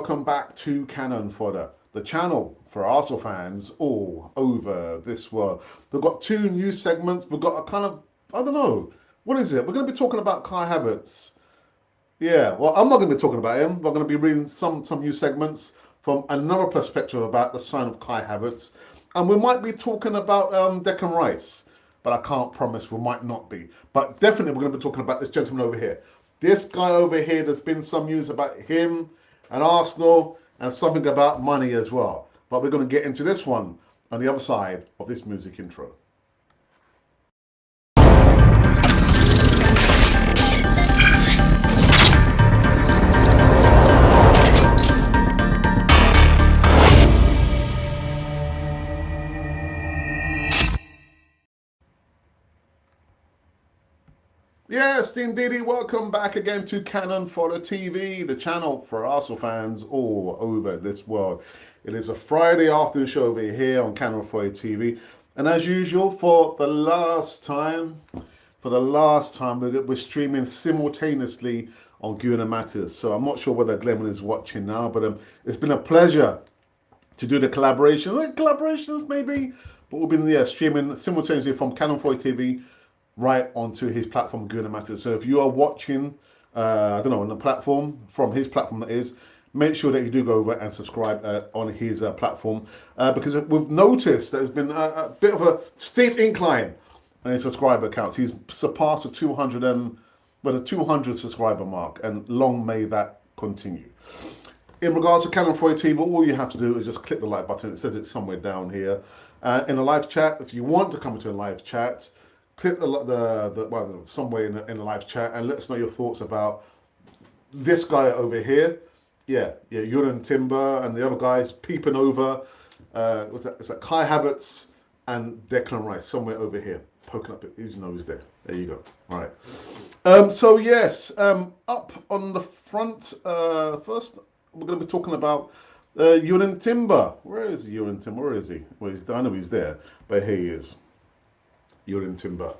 welcome back to Cannon Fodder, the channel for Arsenal fans all over this world. We've got two new segments. We've got a kind of, I don't know, what is it? We're going to be talking about Kai Havertz. Yeah, well, I'm not going to be talking about him. We're going to be reading some new segments from another perspective about the sign of Kai Havertz. And we might be talking about Declan Rice, but I can't promise we might not be. But definitely we're going to be talking about this gentleman over here. This guy over here, there's been some news about him and Arsenal and something about money as well. But we're going to get into this one on the other side of this music intro. Yes, indeed. Welcome back again to Cannon Fodder TV, the channel for Arsenal fans all over this world. It is a Friday afternoon show over here on Cannon Fodder TV. And as usual, for the last time, we're streaming simultaneously on Guna Matters. So I'm not sure whether Glenn is watching now, but it's been a pleasure to do the collaborations maybe, but we've been streaming simultaneously from Cannon Fodder TV right onto his platform, Guna Matters. So if you are watching, I don't know, on the platform, from his platform that is, make sure that you do go over and subscribe on his platform, because we've noticed there's been a bit of a steep incline on his subscriber counts. He's surpassed the 200 subscriber mark, and long may that continue. In regards to Cannon Fodder TV, all you have to do is just click the like button. It says it's somewhere down here. In a live chat, if you want to come into a live chat, click well, somewhere in the live chat and let us know your thoughts about this guy over here. Yeah, Jurrien Timber and the other guys peeping over. It's that Kai Havertz and Declan Rice somewhere over here, poking up his nose there. There you go. All right. So yes, up on the front, first we're going to be talking about Jurrien Timber. Where is Jurrien Timber? Where is he? Well, I know he's there, but here he is. Jurrien Timber.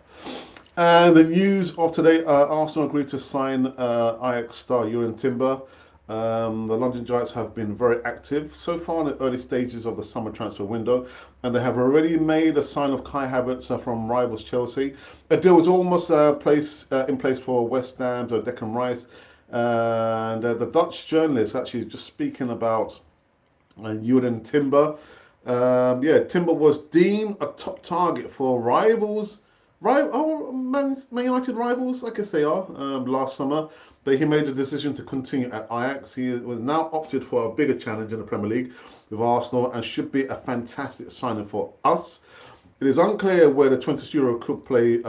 And the news of today, Arsenal agreed to sign Ajax star Jurrien Timber. The London Giants have been very active so far in the early stages of the summer transfer window, and they have already made a sign of Kai Havertz from rivals Chelsea. A deal was almost in place for West Ham's Declan Rice. And the Dutch journalist actually just speaking about Jurrien Timber. Timber was deemed a top target for rivals. Man United rivals, I guess they are, last summer. But he made the decision to continue at Ajax. He was now opted for a bigger challenge in the Premier League with Arsenal and should be a fantastic signing for us. It is unclear where the 20 euro could play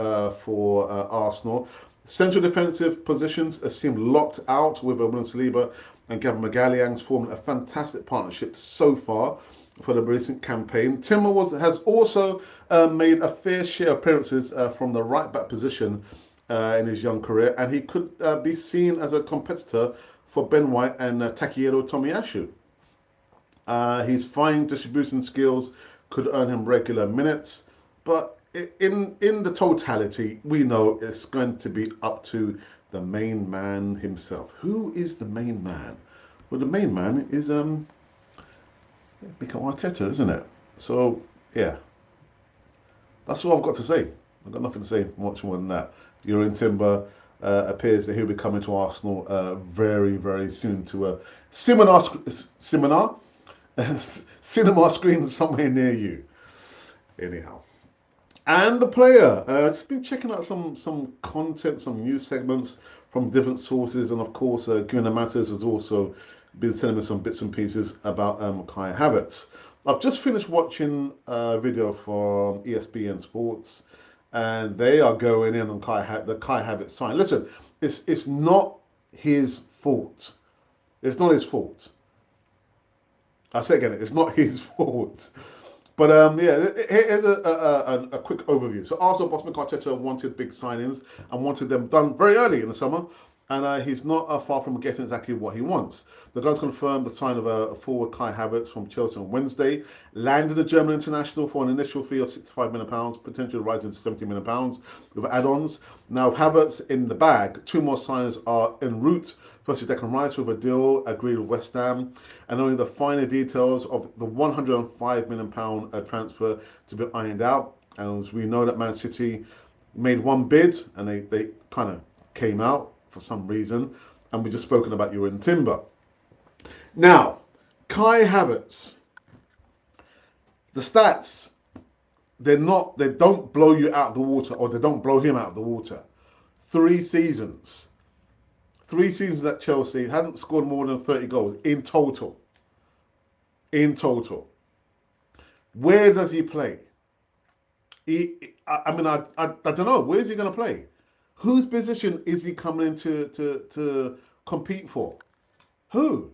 for Arsenal. Central defensive positions seem locked out with William Saliba and Gavin Magalhães forming a fantastic partnership so far for the recent campaign. Timber has also made a fair share of appearances from the right back position in his young career, and he could be seen as a competitor for Ben White and Takehiro Tomiyasu. His fine distribution skills could earn him regular minutes, but in the totality, we know it's going to be up to the main man himself. Who is the main man? Well, the main man is Mikel Arteta, isn't it? So, yeah, that's all I've got to say. I've got nothing to say much more than that. Jurrien Timber appears that he'll be coming to Arsenal very, very soon to a cinema screen somewhere near you. Anyhow. And the player, just been checking out some content, some news segments from different sources, and of course, Guna Matters has also been sending me some bits and pieces about Kai Havertz. I've just finished watching a video from ESPN Sports, and they are going in on the Kai Havertz sign. Listen, it's not his fault. It's not his fault. I say again, it's not his fault. But here's a quick overview. So Arsenal boss Mikel Arteta wanted big signings and wanted them done very early in the summer. and he's not far from getting exactly what he wants. The guys confirmed the sign of a forward Kai Havertz from Chelsea on Wednesday, landed a German international for an initial fee of £65 million, potentially rising to £70 million with add-ons. Now, with Havertz in the bag, two more signs are en route. Firstly, Declan Rice with a deal agreed with West Ham, and only the finer details of the £105 million transfer to be ironed out. And we know that Man City made one bid, and they kind of came out for some reason, and we just spoken about Jurrien Timber. Now, Kai Havertz, the stats, they don't blow you out of the water, or they don't blow him out of the water. 3 seasons at Chelsea, hadn't scored more than 30 goals in total. Where does he play? I mean, I don't know. Where is he going to play? Whose position is he coming in to compete for? Who?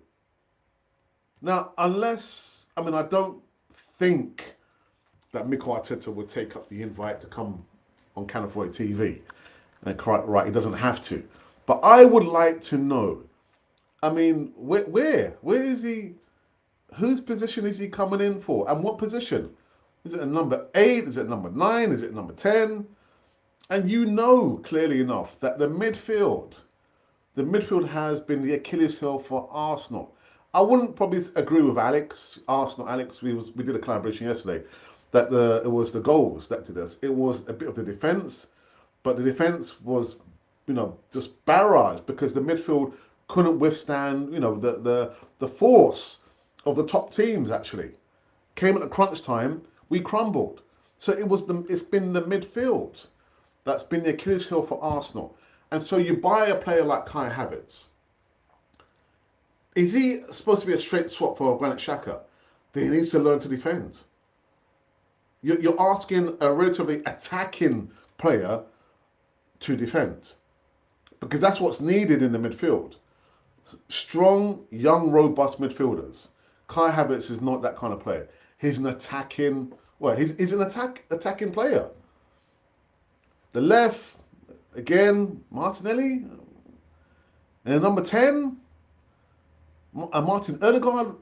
Now, unless, I mean, I don't think that Mikel Arteta would take up the invite to come on Canafoy TV. And quite right, he doesn't have to. But I would like to know, I mean, where is he? Whose position is he coming in for? And what position? Is it a number 8? Is it number 9? Is it number 10? And you know clearly enough that the midfield has been the Achilles heel for Arsenal. I wouldn't probably agree with Alex, Arsenal Alex. We did a collaboration yesterday that it was the goals that did us. It was a bit of the defence, but the defence was, just barraged because the midfield couldn't withstand, the force of the top teams. Actually, came at the crunch time, we crumbled. So it's been the midfield that's been the Achilles heel for Arsenal. And so you buy a player like Kai Havertz. Is he supposed to be a straight swap for Granit Xhaka? Then he needs to learn to defend. You're asking a relatively attacking player to defend, because that's what's needed in the midfield. Strong, young, robust midfielders. Kai Havertz is not that kind of player. He's an attacking, he's an attacking player. The left, again, Martinelli. And number 10, Martin Odegaard.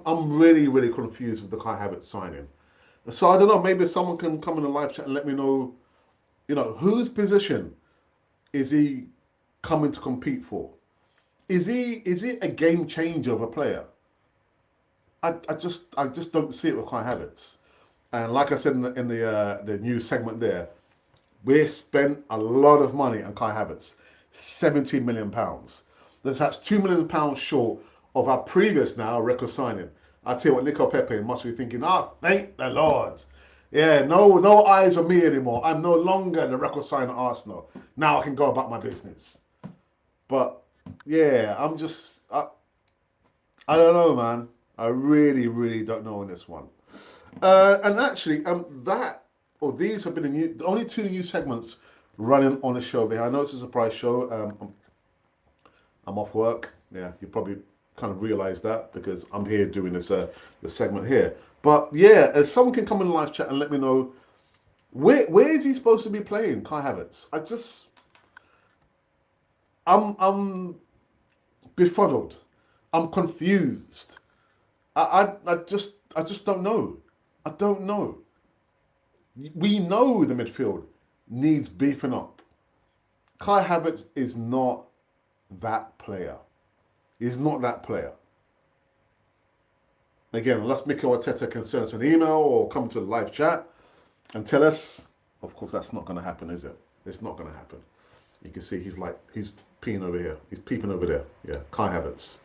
I'm really, really confused with the Kai Havertz signing. So I don't know, maybe someone can come in the live chat and let me know, whose position is he coming to compete for? Is he a game changer of a player? I just don't see it with Kai Havertz. And like I said in the news segment there, we spent a lot of money on Kai Havertz, £17 million. That's £2 million short of our previous record signing. I tell you what, Nico Pepe must be thinking, thank the Lord. Yeah, no eyes on me anymore. I'm no longer the record signer at Arsenal. Now I can go about my business. But yeah, I don't know, man. I really, really don't know on this one. And actually, these have been the only 2 new segments running on the show there. I know it's a surprise show. I'm off work. Yeah, you probably kind of realise that because I'm here doing this segment here. But yeah, someone can come in the live chat and let me know where is he supposed to be playing, Kai Havertz. I'm befuddled. I'm confused. I just don't know. I don't know. We know the midfield needs beefing up. Kai Havertz is not that player. He's not that player. Again, unless Mikel Arteta can send us an email or come to the live chat and tell us, of course that's not going to happen, is it? It's not going to happen. You can see he's peeing over here. He's peeping over there. Yeah, Kai Havertz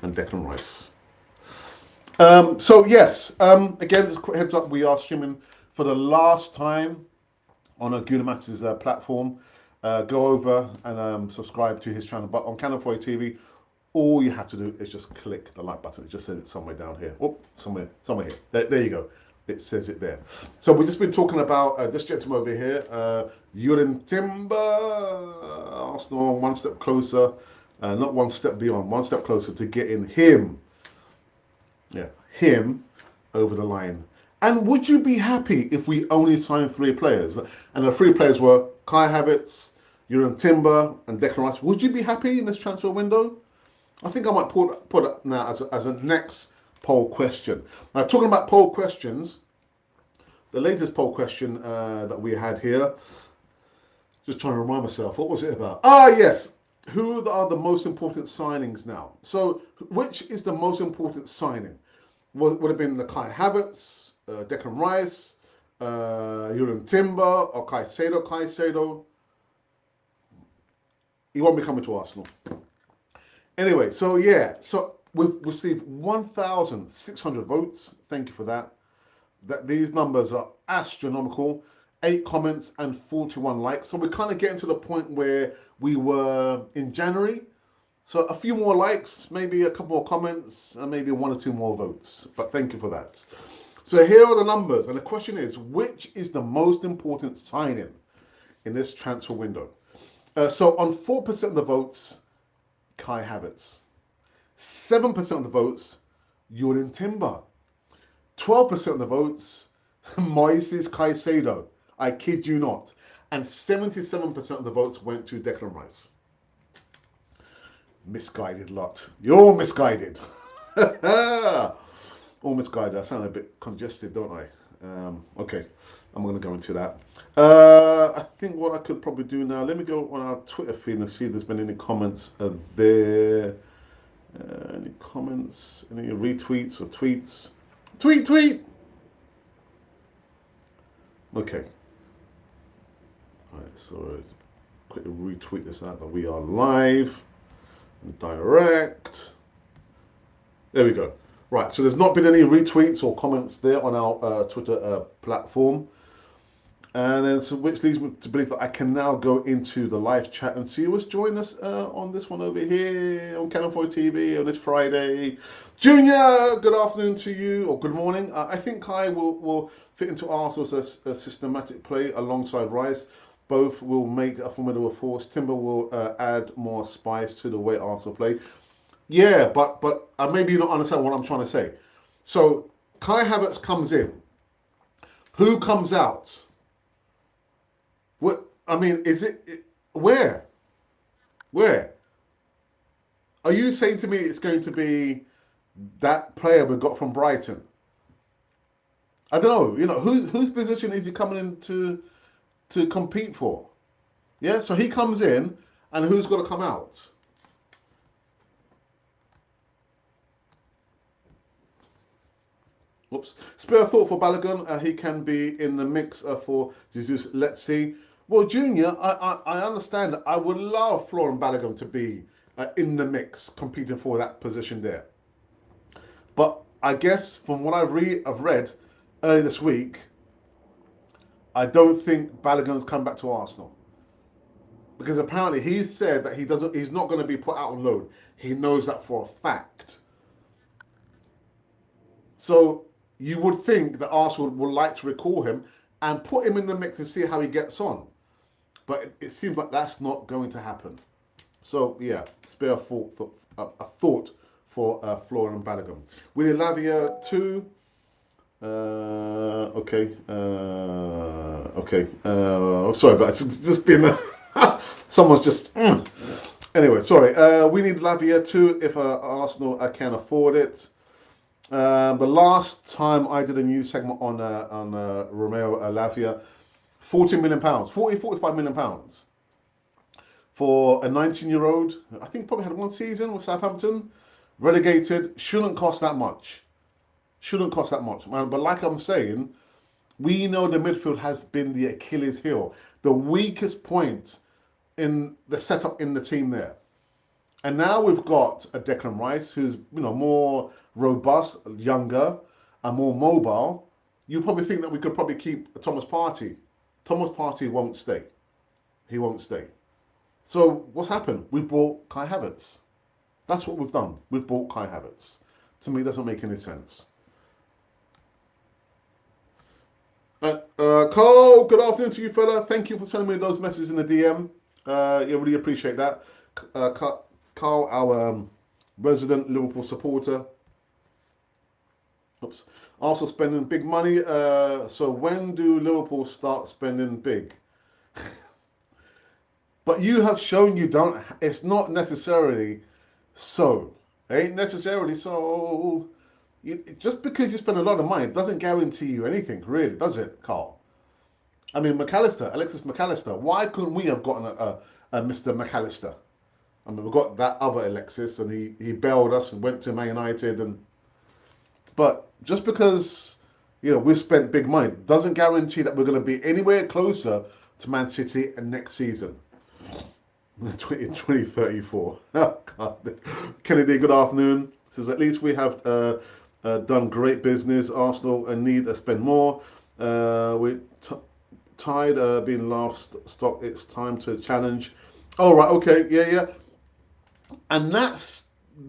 and Declan Rice. So yes, again, just a quick heads up, we are streaming for the last time on Guna Matters platform. Go over and subscribe to his channel. But on Canafoy TV, all you have to do is just click the like button. It just says it somewhere down here. Oh, somewhere here. There you go. It says it there. So we've just been talking about this gentleman over here, Jurrien Timber. Arsenal one step closer, not one step beyond, one step closer to getting him over the line. And would you be happy if we only signed 3 players? And the 3 players were Kai Havertz, Jurrien Timber and Declan Rice. Would you be happy in this transfer window? I think I might put it now as a next poll question. Now, talking about poll questions, the latest poll question that we had here, just trying to remind myself, what was it about? Ah, yes. Who are the most important signings now? So, which is the most important signing? Would have been the Kai Havertz, Declan Rice, Jurrien Timber, or Caicedo. He won't be coming to Arsenal. Anyway, so yeah, so we've received 1,600 votes. Thank you for that. These numbers are astronomical. 8 comments and 41 likes. So we're kind of getting to the point where we were in January. So a few more likes, maybe a couple more comments, and maybe 1 or 2 more votes. But thank you for that. So here are the numbers, and the question is, which is the most important signing in this transfer window? So on 4% of the votes, Kai Havertz. 7% of the votes, Jurrien Timber. 12% of the votes, Moises Caicedo. I kid you not. And 77% of the votes went to Declan Rice. Misguided lot. You're all misguided. All misguided. I sound a bit congested, don't I? Okay, I'm going to go into that. I think what I could probably do now, let me go on our Twitter feed and see if there's been any comments there. Any comments? Any retweets or tweets? Tweet! Okay. Alright, so quickly retweet this out that we are live and direct. There we go. Right, so there's not been any retweets or comments there on our Twitter platform. And then, so which leads me to believe that I can now go into the live chat and see who's joining us on this one over here on Cannon 4 TV on this Friday. Junior, good afternoon to you, or good morning. I think Kai will fit into Arsenal's systematic play alongside Rice. Both will make a formidable force. Timber will add more spice to the way Arsenal play. Yeah, but maybe you don't understand what I'm trying to say. So Kai Havertz comes in. Who comes out? What I mean, is it where? Where? Are you saying to me it's going to be that player we got from Brighton? I don't know. You know, whose position is he coming in to compete for? Yeah, so he comes in, and who's got to come out? Oops. Spare a thought for Balogun. He can be in the mix for Jesus. Let's see. Well, Junior, I understand. I would love Florian Balogun to be in the mix, competing for that position there. But I guess from what I've read earlier this week, I don't think Balogun's come back to Arsenal because apparently he said that he's not going to be put out on loan. He knows that for a fact. So you would think that Arsenal would like to recall him and put him in the mix and see how he gets on. But it seems like that's not going to happen. So yeah, spare a thought for Florian Balogun. William Lavia too. Okay. Okay. Sorry, but it's just been someone's just. Anyway, sorry. We need Lavia too if Arsenal can afford it. The last time I did a news segment on Romeo Lavia, £40 million, 45 million pounds for a 19-year-old. I think probably had 1 season with Southampton, relegated. Shouldn't cost that much. Shouldn't cost that much, man. But like I'm saying, we know the midfield has been the Achilles heel, the weakest point in the setup in the team there. And now we've got a Declan Rice who's more robust, younger, and more mobile. You probably think that we could probably keep Thomas Partey. Thomas Partey won't stay. He won't stay. So what's happened? We've bought Kai Havertz. That's what we've done. We've bought Kai Havertz. To me, it doesn't make any sense. Carl, good afternoon to you, fella. Thank you for sending me those messages in the DM. Yeah, really appreciate that. Carl, our resident Liverpool supporter. Oops. Also spending big money. So when do Liverpool start spending big? But you have shown you don't. It's not necessarily so. It ain't necessarily so. Just because you spend a lot of money doesn't guarantee you anything, really, does it, Carl? I mean, Alexis McAllister. Why couldn't we have gotten a Mr. McAllister? I mean, we got that other Alexis, and he bailed us and went to Man United. But just because we spent big money doesn't guarantee that we're going to be anywhere closer to Man City next season. In 2034. Oh, God. Kennedy, good afternoon. Says at least we have done great business. Arsenal need to spend more. We tied being last stock. It's time to challenge. All right, okay, yeah. And that's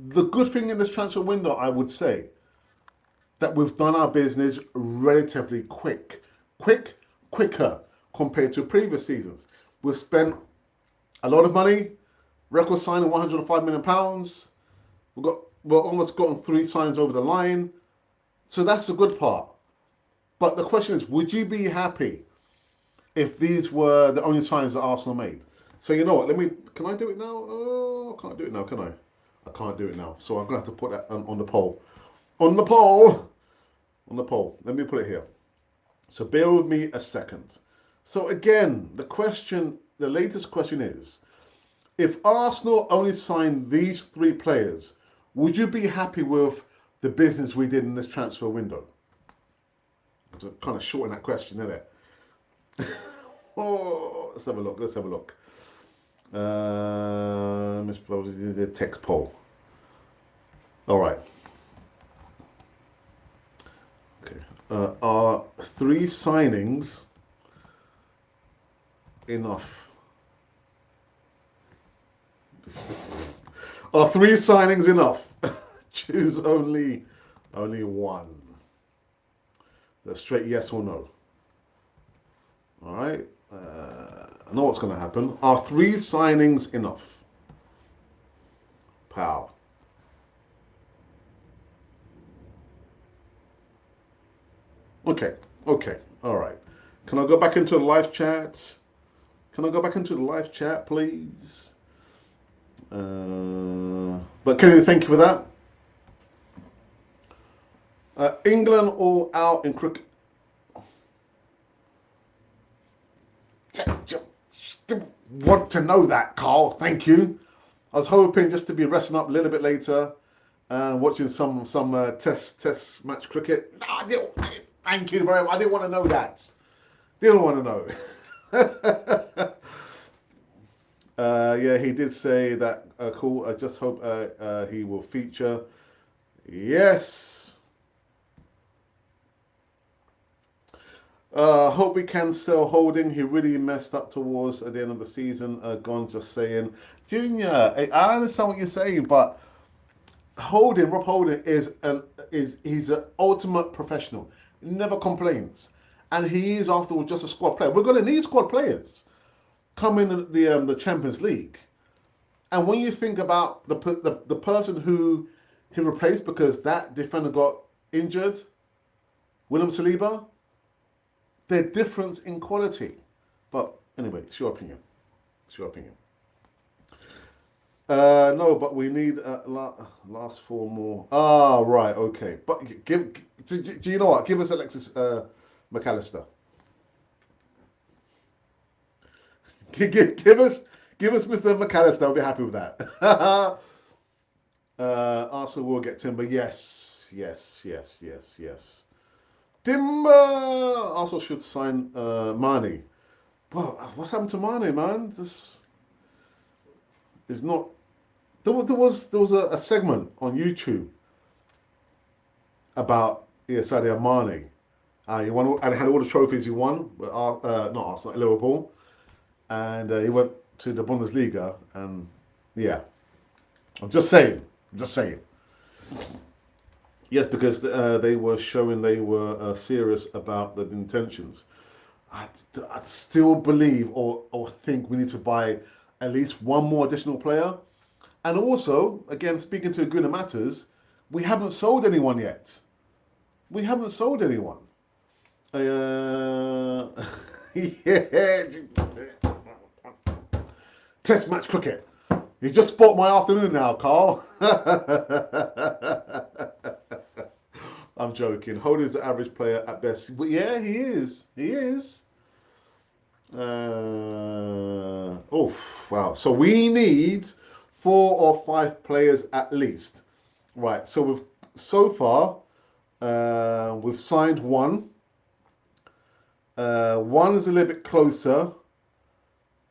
the good thing in this transfer window, I would say, that we've done our business relatively quicker compared to previous seasons. We've spent a lot of money, record signing £105 million. We've almost gotten 3 signs over the line. So that's the good part. But the question is, would you be happy if these were the only signs that Arsenal made? So you know what, can I do it now? Oh, I can't do it now, can I? I can't do it now. So I'm going to have to put that on the poll. On the poll. Let me put it here. So bear with me a second. So again, the latest question is, if Arsenal only signed these 3 players, would you be happy with the business we did in this transfer window? To kind of shorten that question, isn't it? Oh, let's have a look. The text poll. All right. Okay. Are 3 signings enough? Are 3 signings enough? Choose only one. A straight yes or no. All right. I know what's going to happen. Are 3 signings enough? Pow. Okay. All right. Can I go back into the live chat? Please? But Kenny, thank you for that. England all out in cricket. Want to know that, Carl? Thank you. I was hoping just to be resting up a little bit later and watching some test match cricket. No, thank you very much. I didn't want to know that. Didn't want to know. Yeah, he did say that. Cool. I just hope he will feature. Yes. Hope we can sell Holding. He really messed up towards at the end of the season. Gone, just saying. Junior, I understand what you're saying, but Rob Holding he's an ultimate professional. He never complains, and he is after all just a squad player. We're going to need squad players coming in the Champions League. And when you think about the person who he replaced because that defender got injured, William Saliba. They're difference in quality. But anyway, it's your opinion. No, but we need last 4 more. Ah, right, okay. But do you know what? Give us Alexis McAllister. Give us Mr. McAllister. I'll be happy with that. Arsenal will get Timber. Yes. Timber. Arsenal should sign Mane. Well, what's happened to Mane, man? This is not. There was a segment on YouTube about Sadio Mane. He won and had all the trophies he won. Not Arsenal, Liverpool, and he went to the Bundesliga. And yeah, I'm just saying. Yes, because they were showing they were serious about the intentions. I still believe or think we need to buy at least 1 more additional player. And also, again, speaking to Gunnar Matters, we haven't sold anyone yet. Yeah. Test match cricket. You just spoilt my afternoon now, Carl. I'm joking. Holding's the average player at best. But yeah, he is. He is. Oh, wow. So we need 4 or 5 players at least. Right. So far we've signed one. One is a little bit closer,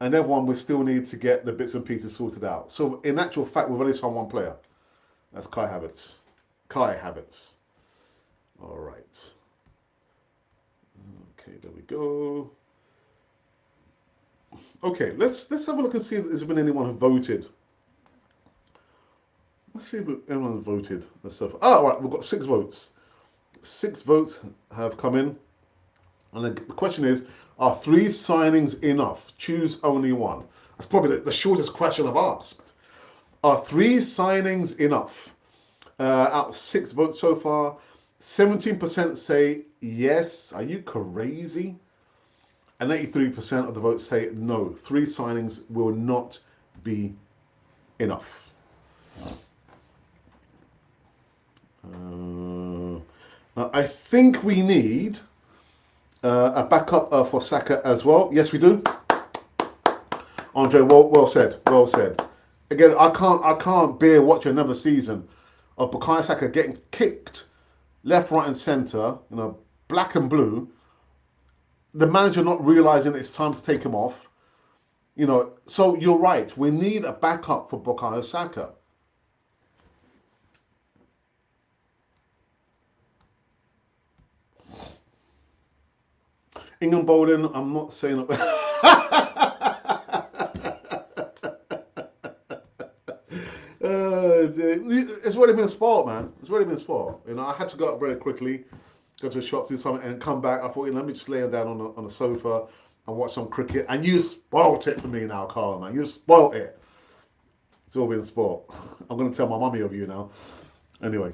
and then one we still need to get the bits and pieces sorted out. So in actual fact, we've only signed one player. That's Kai Havertz. Kai Havertz. All right. Okay, there we go. Okay, let's have a look and see if there's been anyone who voted. Let's see if anyone voted. Oh, all right, we've got 6 votes. 6 votes have come in. And the question is, are 3 signings enough? Choose only one. That's probably the shortest question I've asked. Are 3 signings enough? Out of 6 votes so far, 17% say yes. Are you crazy? And 83% of the votes say no. 3 signings will not be enough. I think we need a backup for Saka as well. Yes, we do. Andre, well said. Well said. Again, I can't bear watching another season of Bukayo Saka getting kicked left, right, and centre. You know, black and blue. The manager not realising it's time to take him off. You know, so you're right. We need a backup for Bukayo Saka. England bowling, I'm not saying. It's already been sport, man. It's already been sport. You know, I had to go up very quickly, go to the shop, do something, and come back. I thought, let me just lay down on the sofa and watch some cricket. And you spoilt it for me now, Carl, man. You spoilt it. It's all been sport. I'm going to tell my mummy of you now. Anyway,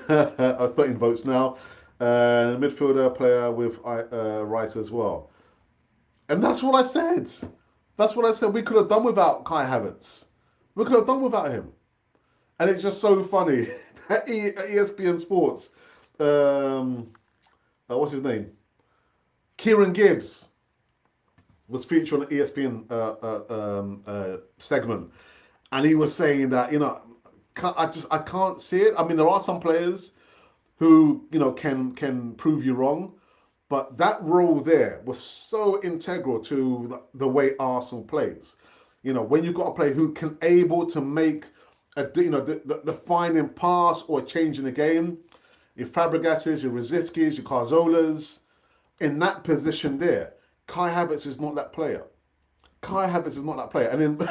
13 votes now. Midfielder player with Rice as well. And that's what I said. That's what I said. We could have done without Kai Havertz. We could have done without him. And it's just so funny. At ESPN Sports, what's his name? Kieran Gibbs was featured on the ESPN segment. And he was saying that, you know, I can't see it. I mean, there are some players who, you know, can prove you wrong. But that role there was so integral to the way Arsenal plays. You know, when you've got a player who can able to make the defining pass or change in the game, your Fabregases, your Rosickis, your Carzolas, in that position there, Kai Havertz is not that player. Kai Havertz is not that player. And then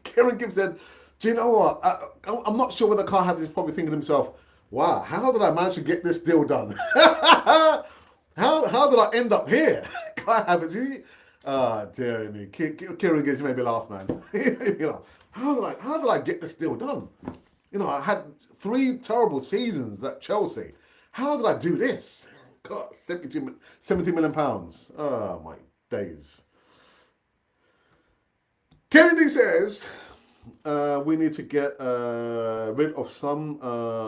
Kieran Gibbs said, do you know what? I'm not sure whether Kai Havertz is probably thinking to himself, wow, how did I manage to get this deal done? How did I end up here? Kai Havertz, dear me. Kieran Gibbs made me laugh, man. You know, how did I get this deal done? You know, I had 3 terrible seasons at Chelsea. How did I do this? God, 70 million pounds. Oh my days. Kennedy says we need to get rid of some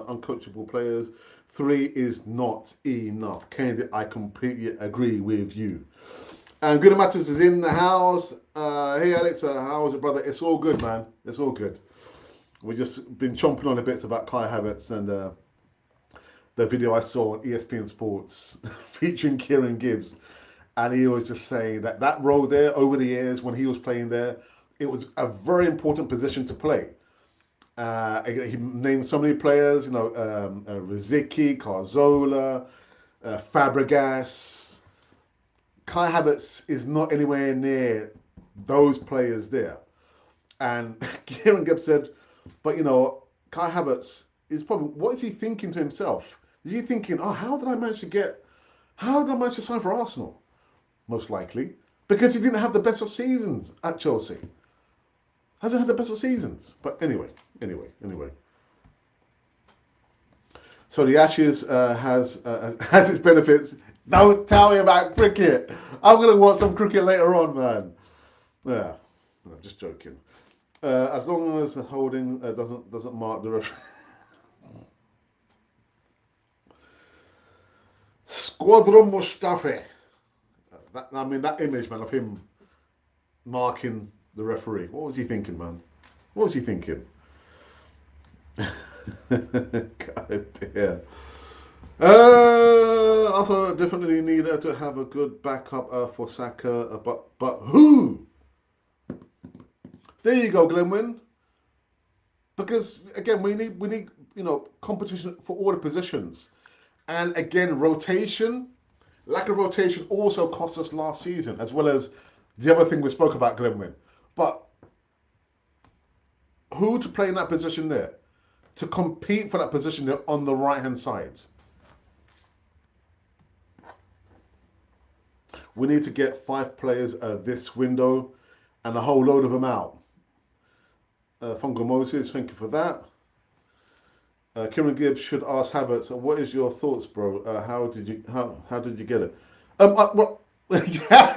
uncoachable players. 3 is not enough. Kennedy, I completely agree with you. And Good Matters is in the house. Hey Alex, how's it, brother? It's all good, man. It's all good. We've just been chomping on a bit about Kai Havertz and the video I saw on ESPN Sports featuring Kieran Gibbs. And he was just saying that role there over the years when he was playing there, it was a very important position to play. He named so many players, you know, Rosicky, Carzola, Fabregas. Kai Havertz is not anywhere near those players there. And Kieran Gibbs said, but you know, Kai Havertz is probably, what is he thinking to himself? Is he thinking, oh, how did I manage to sign for Arsenal? Most likely. Because he didn't have the best of seasons at Chelsea. Hasn't had the best of seasons. But anyway. So the Ashes has its benefits. Don't tell me about cricket. I'm going to watch some cricket later on, man. Yeah, no, just joking. As long as the holding doesn't mark the referee. Squadron Mustafi. I mean, that image, man, of him marking the referee. What was he thinking, man? What was he thinking? God damn. Also, definitely need to have a good backup for Saka, but who? There you go, Glenwyn. Because again, we need competition for all the positions, and again, rotation. Lack of rotation also cost us last season, as well as the other thing we spoke about, Glenwyn. But who to play in that position there? To compete for that position there on the right hand side. We need to get 5 players this window and a whole load of them out. Fungo Moses, thank you for that. Kieran Gibbs should ask Havertz, what is your thoughts, bro? How did you get it? Well, yeah.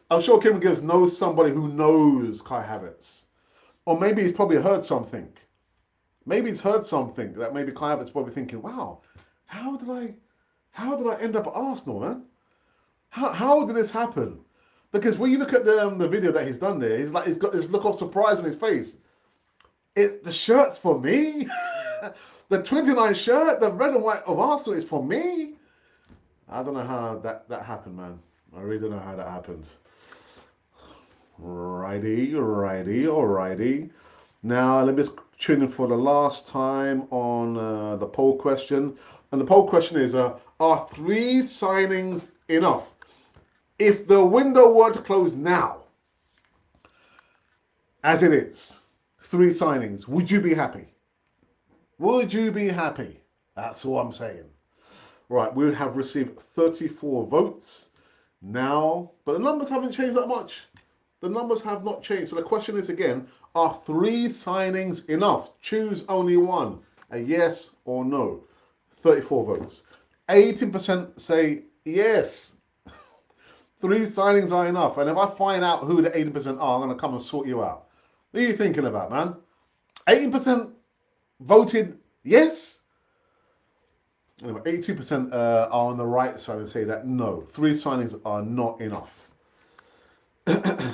I'm sure Kieran Gibbs knows somebody who knows Kai Havertz, or maybe he's probably heard something. Maybe he's heard something that maybe Kai Havertz probably thinking, wow, how did I end up at Arsenal, man? How did this happen? Because when you look at the video that he's done there, he's got this look of surprise on his face. The shirt's for me. The 29 shirt, the red and white of Arsenal is for me. I don't know how that happened, man. I really don't know how that happened. Alrighty. Now let me just tune in for the last time on the poll question. And the poll question is, are 3 signings enough? If the window were to close now, as it is, 3 signings, would you be happy? Would you be happy? That's all I'm saying. Right, we have received 34 votes now, but the numbers haven't changed that much. The numbers have not changed. So the question is again, are 3 signings enough? Choose only one, a yes or no. 34 votes. 18% say yes. 3 signings are enough. And if I find out who the 80% are, I'm going to come and sort you out. What are you thinking about, man? 18% voted yes. Anyway, 82% are on the right side and say that no, 3 signings are not enough. Okay,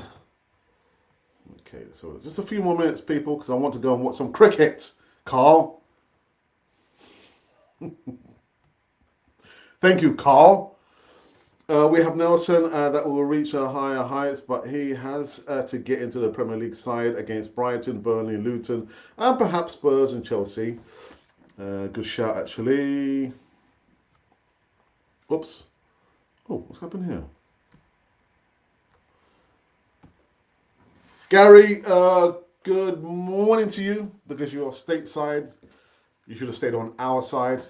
so just a few more minutes, people, because I want to go and watch some cricket. Carl. Thank you, Carl. We have Nelson that will reach higher heights, but he has to get into the Premier League side against Brighton, Burnley, Luton, and perhaps Spurs and Chelsea. Good shout, actually. Oops. Oh, what's happened here? Gary, good morning to you, because you're stateside. You should have stayed on our side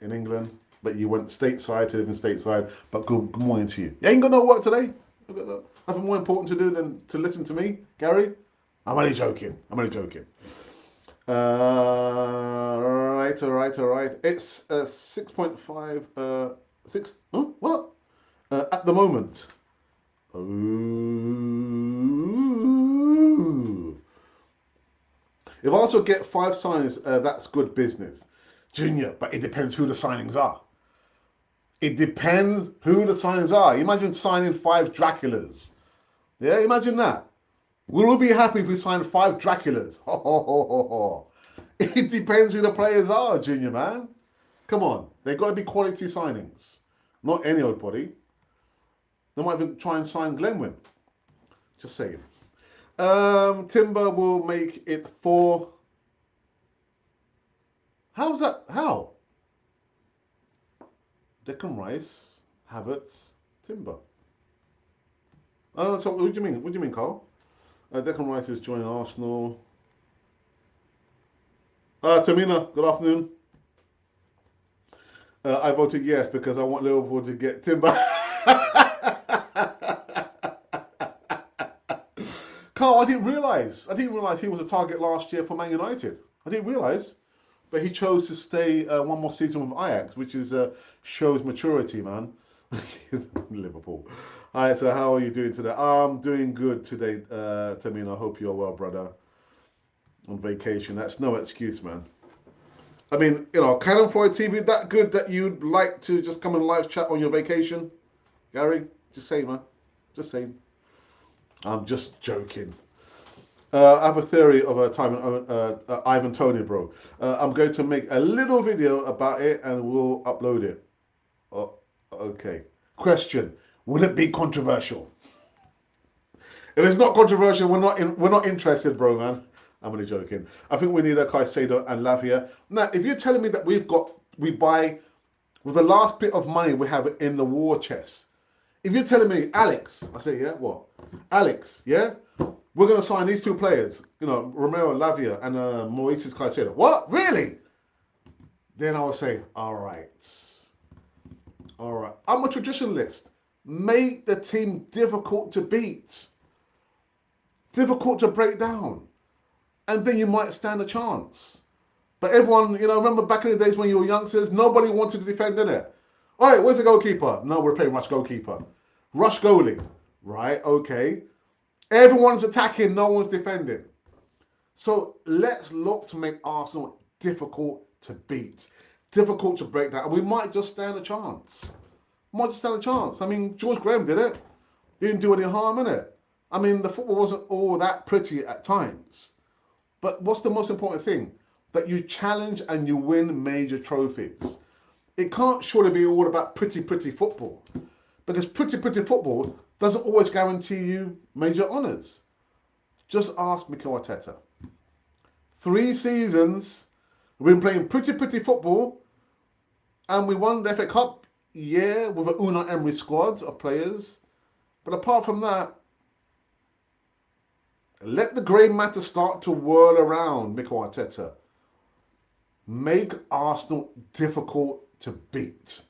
in England, but you went stateside to live in stateside. But good morning to you. You ain't got no work today? Nothing more important to do than to listen to me, Gary? I'm only joking. All right. It's 6.5, 6, huh? What? At the moment. Ooh. If I also get 5 signings, that's good business. Junior, but it depends who the signings are. It depends who the signings are. Imagine signing 5 Draculas. Yeah, imagine that. Will we be happy if we sign 5 Draculas? Ho, ho, ho, ho, ho. It depends who the players are, Junior, man. Come on. They've got to be quality signings. Not any old body. They might even try and sign Glenwyn. Just saying. Timber will make it 4. How's that? How? Declan Rice, Havertz, Timber. So what do you mean? What do you mean, Carl? Declan Rice is joining Arsenal. Tamina, good afternoon. I voted yes because I want Liverpool to get Timber. Carl, I didn't realise he was a target last year for Man United. I didn't realise. But he chose to stay one more season with Ajax, which is shows maturity, man. Liverpool. All right, so how are you doing today? I'm doing good today, Tamina. I hope you're well, brother. On vacation. That's no excuse, man. I mean, Canon 4 TV that good that you'd like to just come and live chat on your vacation, Gary? Just say, man. Just saying. I'm just joking. I have a theory of a time Ivan Tony, bro. I'm going to make a little video about it and we'll upload it. Oh, okay. Question: will it be controversial? If it's not controversial, we're not interested, bro, man. I'm only joking. I think we need a Caicedo and Lavia. Now, if you're telling me that we buy with the last bit of money we have in the war chest, if you're telling me, Alex, I say, yeah, what? Alex, yeah? We're going to sign these two players, Romero Lavia and Moises Caicedo. What? Really? Then I would say, all right. All right. I'm a traditionalist. Make the team difficult to beat, difficult to break down, and then you might stand a chance. But everyone, remember back in the days when you were youngsters, nobody wanted to defend, did it? All right, where's the goalkeeper? No, we're playing rush goalkeeper. Rush goalie. Right, okay. Everyone's attacking, no one's defending. So let's look to make Arsenal difficult to beat, difficult to break down. And we might just stand a chance. Might just stand a chance. I mean, George Graham did it. Didn't do any harm in it. I mean, the football wasn't all that pretty at times. But what's the most important thing? That you challenge and you win major trophies. It can't surely be all about pretty football. Because pretty football doesn't always guarantee you major honours. Just ask Mikel Arteta. 3 seasons, we've been playing pretty football, and we won the FA Cup, yeah, with a Unai Emery squad of players. But apart from that, let the grey matter start to whirl around, Mikel Arteta. Make Arsenal difficult to beat.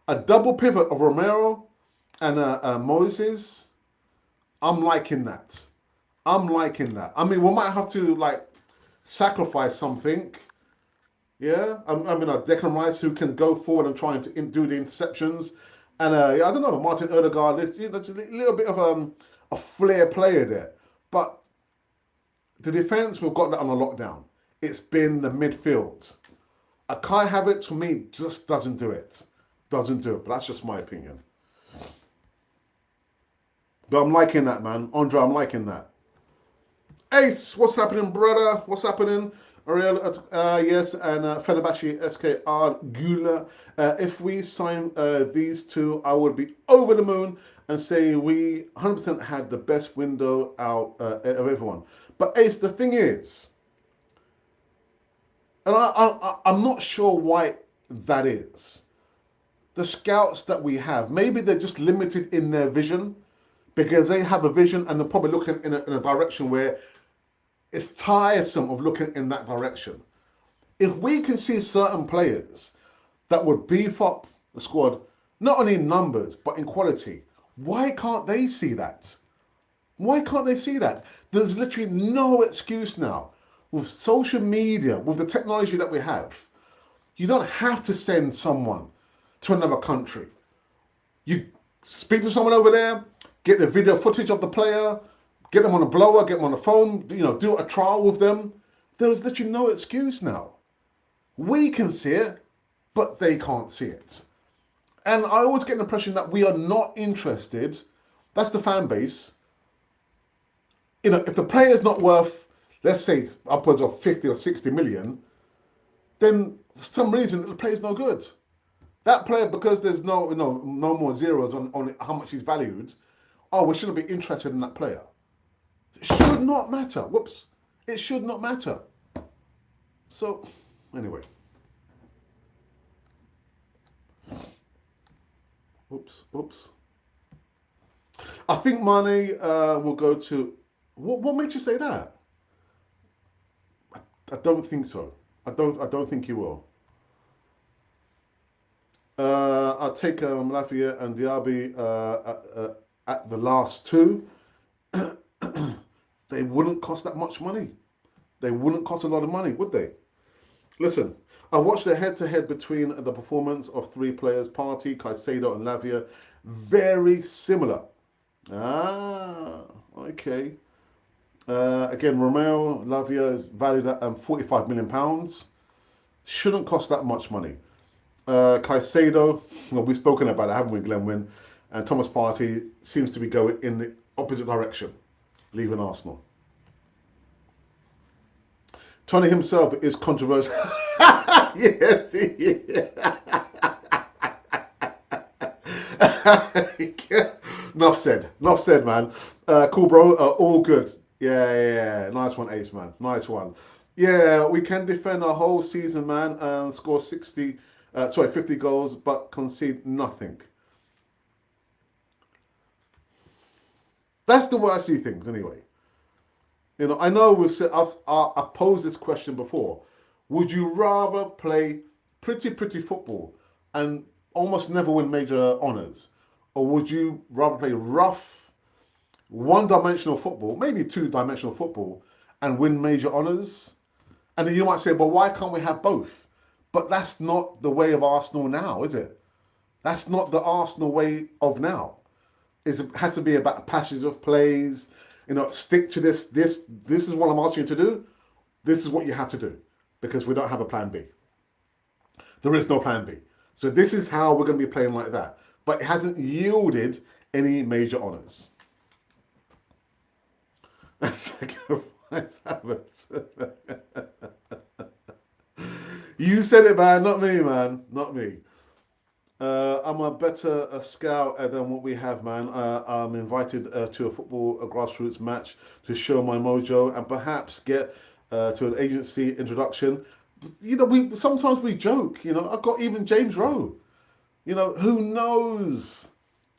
A double pivot of Romero and Moses, I'm liking that. I'm liking that. I mean, we might have to sacrifice something. Yeah, I mean, Declan Rice who can go forward and try and do the interceptions, and I don't know, Martin Odegaard. There's a little bit of a flair player there, but the defense we've got that on a lockdown. It's been the midfield. A Kai Havertz for me just doesn't do it. Doesn't do it. But that's just my opinion. But I'm liking that, man. Andre, I'm liking that. Ace, what's happening, brother? What's happening? Ariel, yes, and Fenerbahce SKR Gula. If we sign these two, I would be over the moon and say we 100% had the best window out of everyone. But Ace, the thing is, and I'm not sure why that is. The scouts that we have, maybe they're just limited in their vision because they have a vision and they're probably looking in a direction where it's tiresome of looking in that direction. If we can see certain players that would beef up the squad, not only in numbers, but in quality, why can't they see that? Why can't they see that? There's literally no excuse now. With social media, with the technology that we have, you don't have to send someone to another country. You speak to someone over there, get the video footage of the player, get them on a blower, get them on the phone, do a trial with them. There is literally no excuse now. We can see it, but they can't see it. And I always get the impression that we are not interested. That's the fan base. If the player is not worth, let's say, upwards of 50 or 60 million, then for some reason the player's no good. That player, because there's no more zeros on how much he's valued, we shouldn't be interested in that player. It should not matter. Whoops. It should not matter. So, anyway. Oops. I think Mane will go to... What makes you say that? I don't think so. I don't think he will. I'll take Lafayette and Diaby at the last two. They wouldn't cost that much money. They wouldn't cost a lot of money, would they? Listen, I watched the head-to-head between the performance of three players, Partey, Caicedo, and Lavia. Very similar. Ah, okay. Again, Romeo Lavia is valued at £45 million. Shouldn't cost that much money. Caicedo, well, we've spoken about it, haven't we, Glenwyn? And Thomas Partey seems to be going in the opposite direction, leaving Arsenal. Tony himself is controversial. Yes, he is. Enough said. Enough said, man. Cool, bro. All good. Yeah. Nice one, Ace, man. Nice one. Yeah, we can defend our whole season, man, and score 50 goals, but concede nothing. That's the way I see things, anyway. You know, I know I've posed this question before. Would you rather play pretty football and almost never win major honours, or would you rather play rough, one-dimensional football, maybe two-dimensional football, and win major honours? And then you might say, well, why can't we have both? But that's not the way of Arsenal now, is it? That's not the Arsenal way of now. It has to be about a passage of plays. You know, stick to this. This is what I'm asking you to do. This is what you have to do, because we don't have a plan B. There is no plan B. So this is how we're going to be playing like that. But it hasn't yielded any major honours. Sacrifice habits. You said it, man, not me, man, not me. I'm a better scout than what we have, man. I'm invited to a grassroots match to show my mojo and perhaps get to an agency introduction. You know, we sometimes we joke. You know, I've got even James Rowe. You know, who knows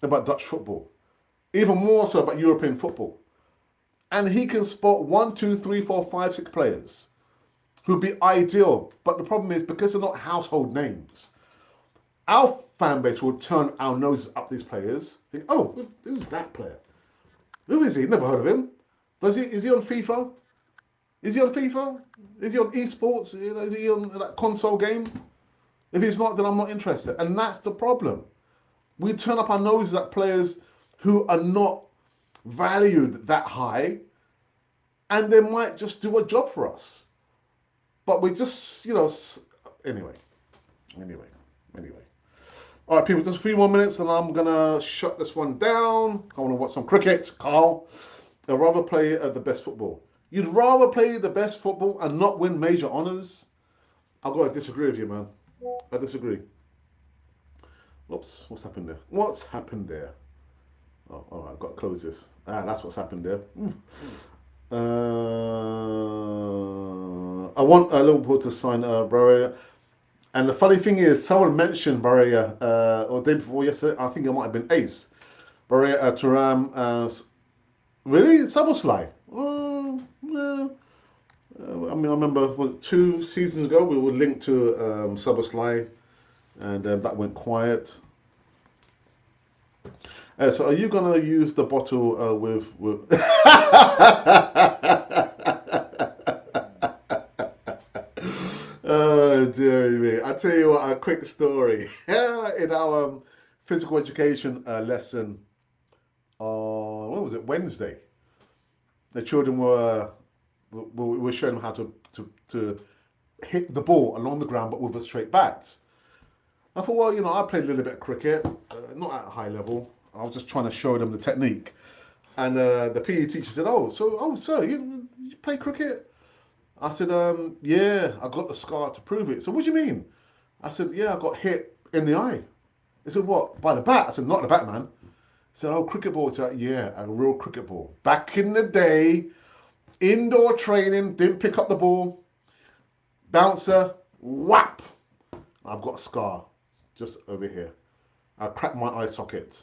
about Dutch football, even more so about European football, and he can spot 1, 2, 3, 4, 5, 6 players who'd be ideal. But the problem is, because they're not household names, our fan base will turn our noses up these players. Think, oh, who's that player? Who is he? Never heard of him. Is he on FIFA? Is he on FIFA? Is he on esports? You know, is he on that console game? If he's not, then I'm not interested. And that's the problem. We turn up our noses at players who are not valued that high, and they might just do a job for us. But we just, you know, anyway. All right, people, just a few more minutes and I'm going to shut this one down. I want to watch some cricket, Carl. I'd rather play the best football. You'd rather play the best football and not win major honours? I've got to disagree with you, man. I disagree. Oops, what's happened there? What's happened there? Oh, all right, I've got to close this. That's what's happened there. I want Liverpool to sign Barella. And the funny thing is, someone mentioned Barella, or the day before yesterday, I think it might have been Ace. Barella, Thuram, really? Szoboszlai? Yeah. I mean, I remember, was it 2 seasons ago, we were linked to Szoboszlai, and that went quiet. So are you going to use the bottle with... Oh, dear me. I'll tell you what, a quick story. In our physical education lesson on, what was it, Wednesday, the children were showing them how to hit the ball along the ground but with a straight bat. I thought, well, you know, I played a little bit of cricket, not at a high level. I was just trying to show them the technique. And the PE teacher said, sir, you play cricket? I said, yeah, I got the scar to prove it. So what do you mean? I said, yeah, I got hit in the eye. He said, what, by the bat? I said, not the bat, man. He said, oh, cricket ball. I said, yeah, a real cricket ball. Back in the day, indoor training, didn't pick up the ball. Bouncer, whap. I've got a scar just over here. I cracked my eye socket.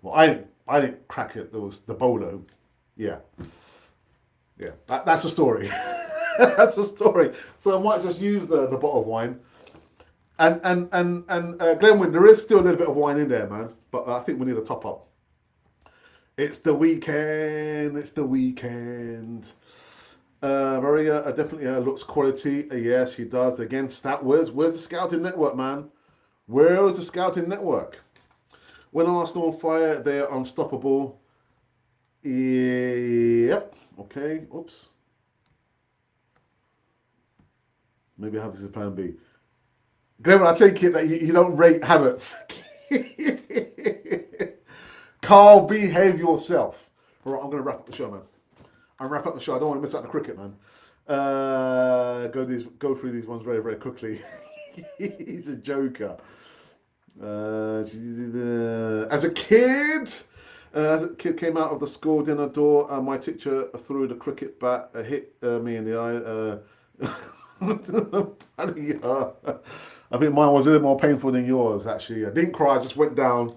Well, I didn't crack it. There was the bowler. Yeah. That's the story. That's the story. So I might just use the bottle of wine. And Glenwyn, there is still a little bit of wine in there, man. But I think we need a top up. It's the weekend. Very definitely looks quality. Yes, he does. Again, where's the scouting network, man? Where is the scouting network? When Arsenal on fire, they're unstoppable. Yep. Okay. Oops. Maybe I have this as plan B. Glenn, I take it that you don't rate Havertz. Carl, behave yourself. All right, I'm going to wrap up the show, man. I'm wrap up the show. I don't want to miss out the cricket, man. Go through these ones very, very quickly. He's a joker. As a kid came out of the school dinner door, my teacher threw the cricket bat, hit me in the eye. I think mine was a little more painful than yours, actually. I didn't cry, I just went down.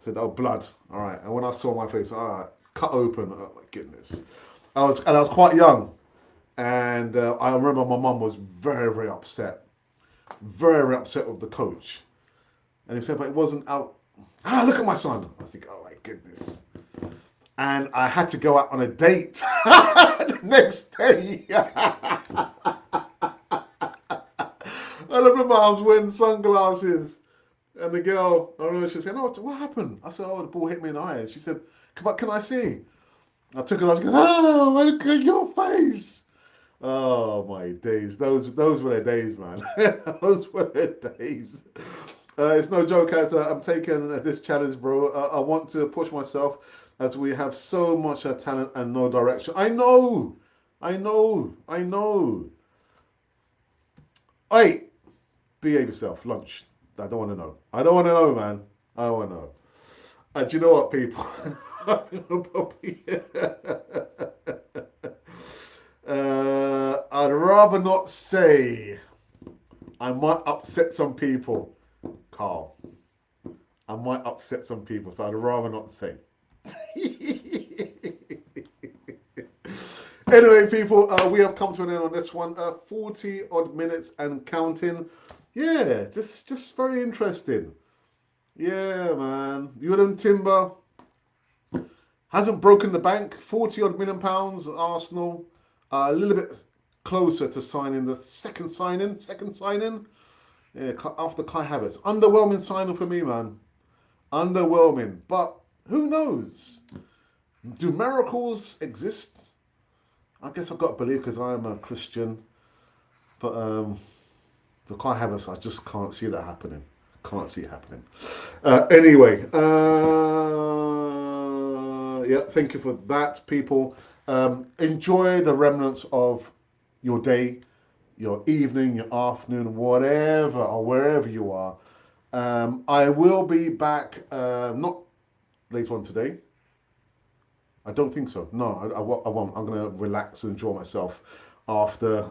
Said, "Oh, blood." All right. And when I saw my face, cut open. Oh my goodness. I was quite young, and I remember my mum was very, very, very upset with the coach. And he said, "But it wasn't out." Look at my son. I think, "Oh my goodness." And I had to go out on a date the next day. I remember I was wearing sunglasses, and the girl, I remember she said, "Oh, what happened?" I said, "Oh, the ball hit me in the eye." And she said, Can I see?" I took it off. She goes, "Oh, look at your face." Oh my days. Those were the days, man. Those were the days. It's no joke as I'm taking this challenge, bro. I want to push myself as we have so much talent and no direction. I know. Hey, behave yourself. Lunch. I don't want to know. I don't want to know, man. I don't want to know. Do you know what, people? I'd rather not say. I might upset some people, Carl. I might upset some people, so I'd rather not say. Anyway, people, we have come to an end on this one. 40 odd minutes and counting. Yeah, just very interesting. Yeah, man. Jurrien Timber hasn't broken the bank. 40 odd million pounds. Arsenal a little bit closer to signing the second signing. Yeah, after Kai Havertz. Underwhelming signing for me, man. Underwhelming. But who knows? Do miracles exist? I guess I've got to believe because I am a Christian. But the Kai Havertz, I just can't see that happening. Can't see it happening. Anyway, yeah, thank you for that, people. Enjoy the remnants of your day, your evening, your afternoon, whatever or wherever you are. I will be back, not later on today. I don't think so. No, I won't. I'm going to relax and enjoy myself after,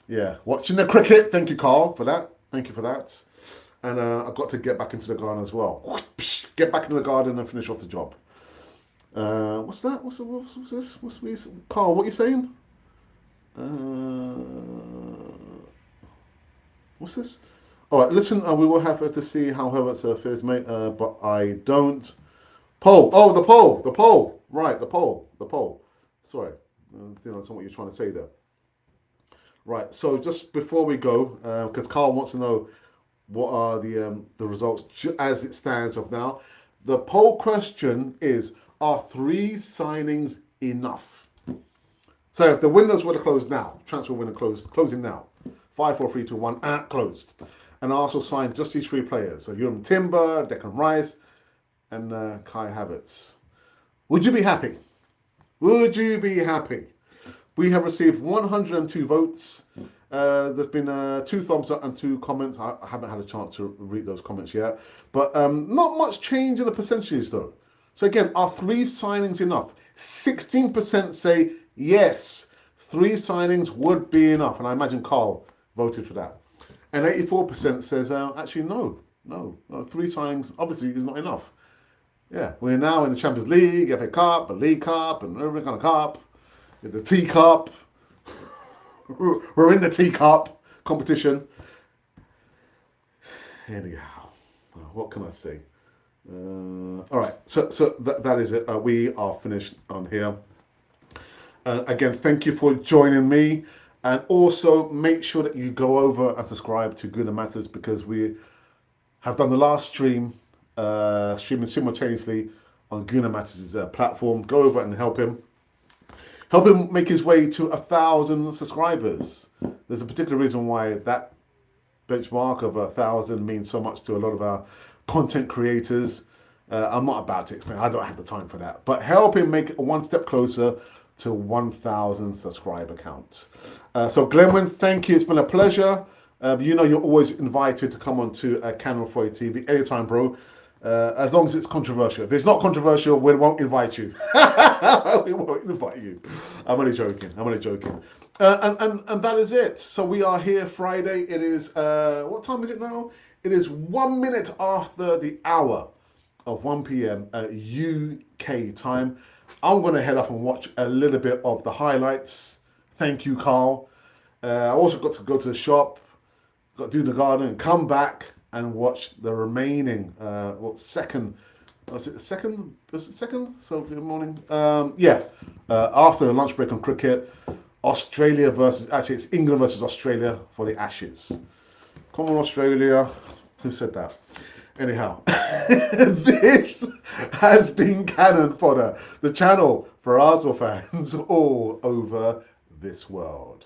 yeah, watching the cricket. Thank you, Carl, for that. Thank you for that. And I've got to get back into the garden as well. Get back into the garden and finish off the job. What's that? What's this? Carl, what are you saying? Uh, what's this? All right, listen, we will have to see how Herbert's fares, mate, but I don't. Poll. Oh, the poll. The poll. Right, the poll. The poll. Sorry. I didn't understand what you're trying to say there. Right, so just before we go, because Carl wants to know what are the results as it stands of now. The poll question is, are 3 signings enough? So if the windows were to close now, transfer window closing now, 5, 4, 3, 2, 1, closed. And Arsenal signed just these 3 players. So Jurrien Timber, Declan Rice, and Kai Havertz. Would you be happy? Would you be happy? We have received 102 votes. There's been 2 thumbs up and 2 comments. I haven't had a chance to read those comments yet. But not much change in the percentages, though. So again, are 3 signings enough? 16% say yes, 3 signings would be enough. And I imagine Carl voted for that. And 84% says actually no. 3 signings obviously is not enough. Yeah, we're now in the Champions League, FA Cup, a League Cup, and every kind of cup. The teacup. We're in the teacup competition. Anyhow, what can I say? All right, so that is it. We are finished on here. Again, thank you for joining me. And also make sure that you go over and subscribe to Guna Matters, because we have done the last streaming simultaneously on Guna Matters' platform. Go over and help him make his way to 1,000 subscribers. There's a particular reason why that benchmark of 1,000 means so much to a lot of our content creators. I'm not about to explain. I don't have the time for that. But help him make it one step closer to 1,000 subscriber count. So Glenwyn, thank you. It's been a pleasure. You know you're always invited to come on to Canon 40 TV anytime, bro. As long as it's controversial. If it's not controversial, we won't invite you. We won't invite you. I'm only joking. I'm only joking. And that is it. So we are here Friday. It is, what time is it now? It is 1 minute after the hour of 1 p.m. UK time. I'm going to head up and watch a little bit of the highlights. Thank you, Carl. I also got to go to the shop, got to do the garden, and come back and watch the remaining second. Was it second? Was it second? So good morning. After the lunch break on cricket, Australia versus, actually it's England versus Australia for the Ashes. Come on, Australia. Who said that? Anyhow, this has been Cannon Fodder, the channel for Arsenal fans all over this world.